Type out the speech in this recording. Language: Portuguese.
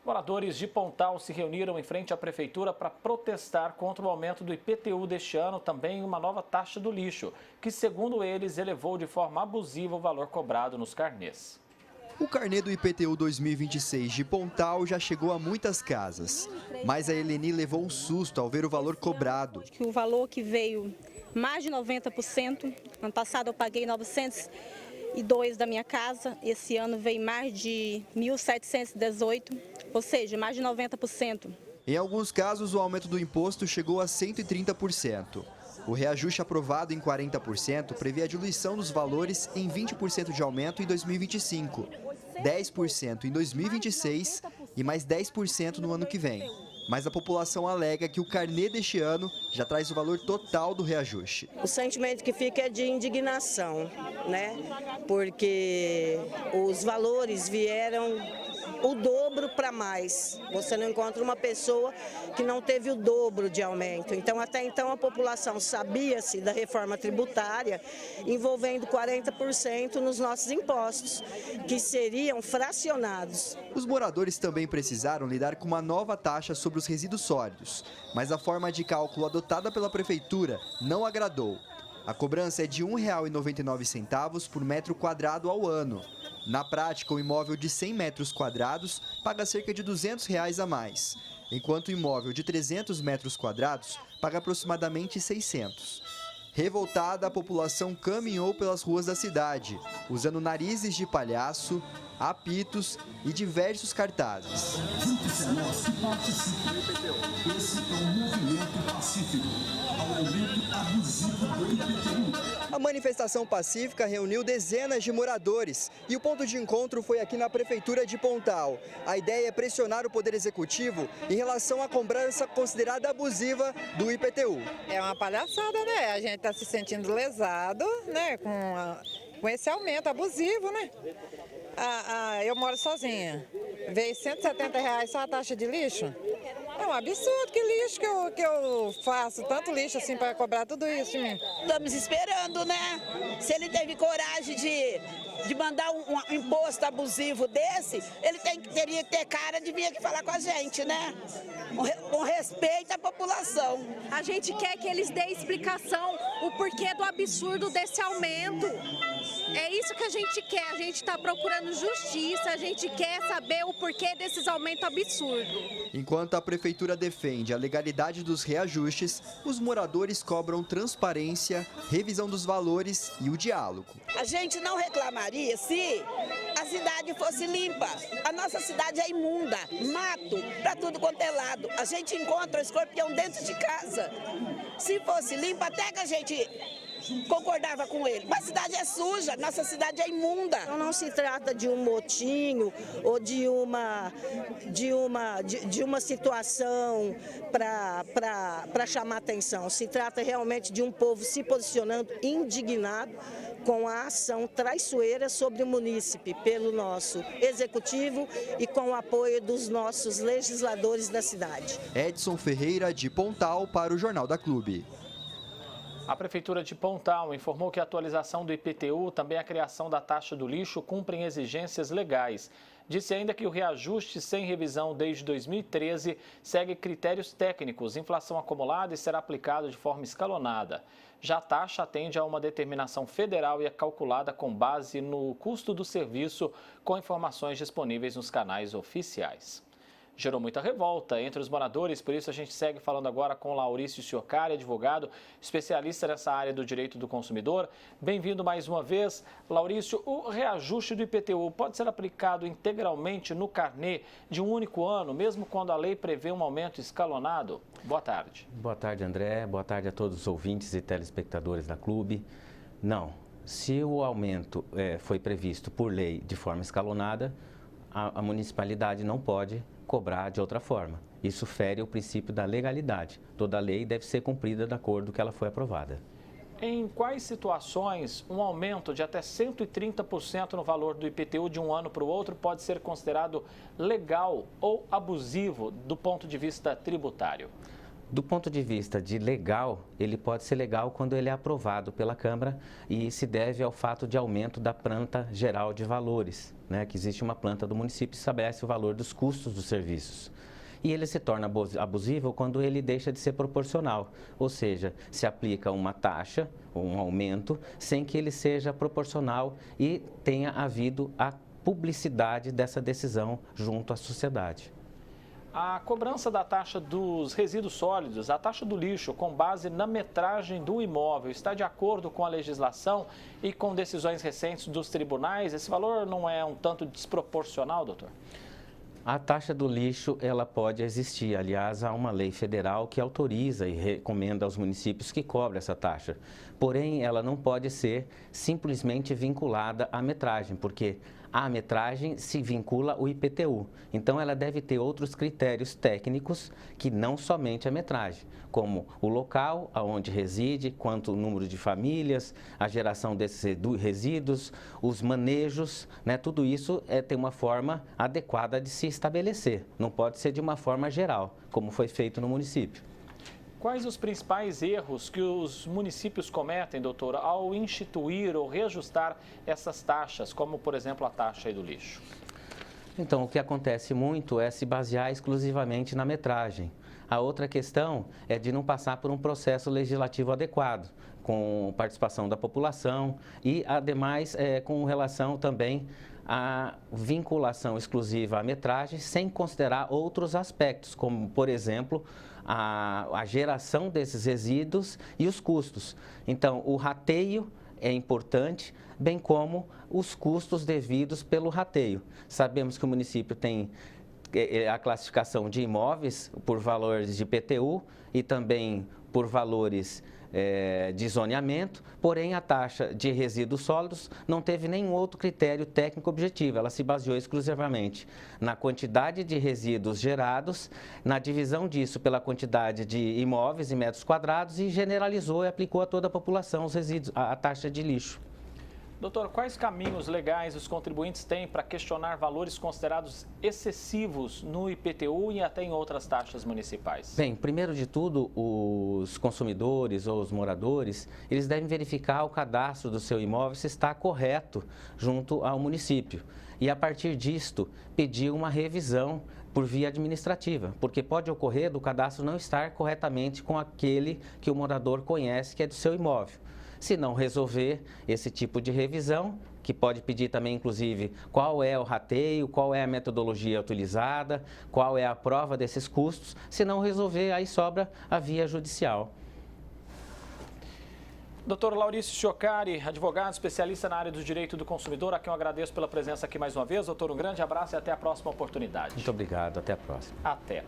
Moradores de Pontal se reuniram em frente à prefeitura para protestar contra o aumento do IPTU deste ano, também uma nova taxa do lixo, que, segundo eles, elevou de forma abusiva o valor cobrado nos carnês. O carnê do IPTU 2026 de Pontal já chegou a muitas casas, mas a Eleni levou um susto ao ver o valor cobrado. O valor que veio mais de 90%, ano passado eu paguei 902 da minha casa, esse ano veio mais de 1.718, ou seja, mais de 90%. Em alguns casos, o aumento do imposto chegou a 130%. O reajuste aprovado em 40% prevê a diluição dos valores em 20% de aumento em 2025, 10% em 2026 e mais 10% no ano que vem. Mas a população alega que o carnê deste ano já traz o valor total do reajuste. O sentimento que fica é de indignação, né? Porque os valores vieram o dobro para mais. Você não encontra uma pessoa que não teve o dobro de aumento. Então, até então, a população sabia-se da reforma tributária envolvendo 40% nos nossos impostos, que seriam fracionados. Os moradores também precisaram lidar com uma nova taxa sobre os resíduos sólidos, mas a forma de cálculo adotada pela prefeitura não agradou. A cobrança é de R$ 1,99 por metro quadrado ao ano. Na prática, o imóvel de 100 metros quadrados paga cerca de R$ 200 a mais, enquanto o imóvel de 300 metros quadrados paga aproximadamente 600. Revoltada, a população caminhou pelas ruas da cidade, usando narizes de palhaço, apitos e diversos cartazes. Esse é um movimento pacífico ao aumento abusivo do IPTU. A manifestação pacífica reuniu dezenas de moradores e o ponto de encontro foi aqui na Prefeitura de Pontal. A ideia é pressionar o Poder Executivo em relação à cobrança considerada abusiva do IPTU. É uma palhaçada, né? A gente está se sentindo lesado, né? Com esse aumento abusivo, né? Eu moro sozinha. Veio R$ 170 só a taxa de lixo. É um absurdo, que lixo que eu faço, tanto lixo assim para cobrar tudo isso de mim. Estamos esperando, né? Se ele teve coragem de mandar um imposto abusivo desse, ele teria que ter cara de vir aqui falar com a gente, né? Com respeito à população. A gente quer que eles dêem explicação, o porquê do absurdo desse aumento. É isso que a gente quer, a gente está procurando justiça, a gente quer saber o porquê desses aumentos absurdos. Enquanto a Prefeitura defende a legalidade dos reajustes, os moradores cobram transparência, revisão dos valores e o diálogo. A gente não reclamaria se a cidade fosse limpa. A nossa cidade é imunda, mato para tudo quanto é lado. A gente encontra o escorpião dentro de casa. Se fosse limpa, até que a gente concordava com ele. Mas a cidade é suja, nossa cidade é imunda. Então não se trata de um motinho ou de uma situação para chamar atenção. Se trata realmente de um povo se posicionando indignado com a ação traiçoeira sobre o munícipe pelo nosso executivo e com o apoio dos nossos legisladores da cidade. Edson Ferreira, de Pontal, para o Jornal da Clube. A Prefeitura de Pontal informou que a atualização do IPTU, também a criação da taxa do lixo, cumprem exigências legais. Disse ainda que o reajuste sem revisão desde 2013 segue critérios técnicos, inflação acumulada e será aplicado de forma escalonada. Já a taxa atende a uma determinação federal e é calculada com base no custo do serviço, com informações disponíveis nos canais oficiais. Gerou muita revolta entre os moradores, por isso a gente segue falando agora com Laurício Ciocari, advogado, especialista nessa área do direito do consumidor. Bem-vindo mais uma vez. Laurício, o reajuste do IPTU pode ser aplicado integralmente no carnê de um único ano, mesmo quando a lei prevê um aumento escalonado? Boa tarde. Boa tarde, André. Boa tarde a todos os ouvintes e telespectadores da Clube. Não, se o aumento foi previsto por lei de forma escalonada, a municipalidade não pode cobrar de outra forma. Isso fere o princípio da legalidade. Toda lei deve ser cumprida de acordo com que ela foi aprovada. Em quais situações um aumento de até 130% no valor do IPTU de um ano para o outro pode ser considerado legal ou abusivo do ponto de vista tributário? Do ponto de vista de legal, ele pode ser legal quando ele é aprovado pela Câmara e se deve ao fato de aumento da planta geral de valores, né? Que existe uma planta do município que estabelece o valor dos custos dos serviços. E ele se torna abusivo quando ele deixa de ser proporcional, ou seja, se aplica uma taxa, um aumento, sem que ele seja proporcional e tenha havido a publicidade dessa decisão junto à sociedade. A cobrança da taxa dos resíduos sólidos, a taxa do lixo, com base na metragem do imóvel, está de acordo com a legislação e com decisões recentes dos tribunais? Esse valor não é um tanto desproporcional, doutor? A taxa do lixo, ela pode existir. Aliás, há uma lei federal que autoriza e recomenda aos municípios que cobrem essa taxa. Porém, ela não pode ser simplesmente vinculada à metragem, porque a metragem se vincula ao IPTU. Então, ela deve ter outros critérios técnicos que não somente a metragem, como o local onde reside, quanto o número de famílias, a geração desses resíduos, os manejos, né? Tudo isso tem uma forma adequada de se estabelecer. Não pode ser de uma forma geral, como foi feito no município. Quais os principais erros que os municípios cometem, doutor, ao instituir ou reajustar essas taxas, como, por exemplo, a taxa aí do lixo? Então, o que acontece muito é se basear exclusivamente na metragem. A outra questão é de não passar por um processo legislativo adequado, com participação da população e, ademais, com relação também à vinculação exclusiva à metragem, sem considerar outros aspectos, como, por exemplo, a geração desses resíduos e os custos. Então, o rateio é importante, bem como os custos devidos pelo rateio. Sabemos que o município tem a classificação de imóveis por valores de IPTU e também por valores de zoneamento, porém a taxa de resíduos sólidos não teve nenhum outro critério técnico objetivo, ela se baseou exclusivamente na quantidade de resíduos gerados, na divisão disso pela quantidade de imóveis e metros quadrados e generalizou e aplicou a toda a população os resíduos, a taxa de lixo. Doutor, quais caminhos legais os contribuintes têm para questionar valores considerados excessivos no IPTU e até em outras taxas municipais? Bem, primeiro de tudo, os consumidores ou os moradores, eles devem verificar o cadastro do seu imóvel se está correto junto ao município. E a partir disto, pedir uma revisão por via administrativa, porque pode ocorrer do cadastro não estar corretamente com aquele que o morador conhece que é do seu imóvel. Se não resolver esse tipo de revisão, que pode pedir também, inclusive, qual é o rateio, qual é a metodologia utilizada, qual é a prova desses custos. Se não resolver, aí sobra a via judicial. Doutor Laurício Chiocari, advogado, especialista na área do direito do consumidor, a quem eu agradeço pela presença aqui mais uma vez. Doutor, um grande abraço e até a próxima oportunidade. Muito obrigado, até a próxima. Até.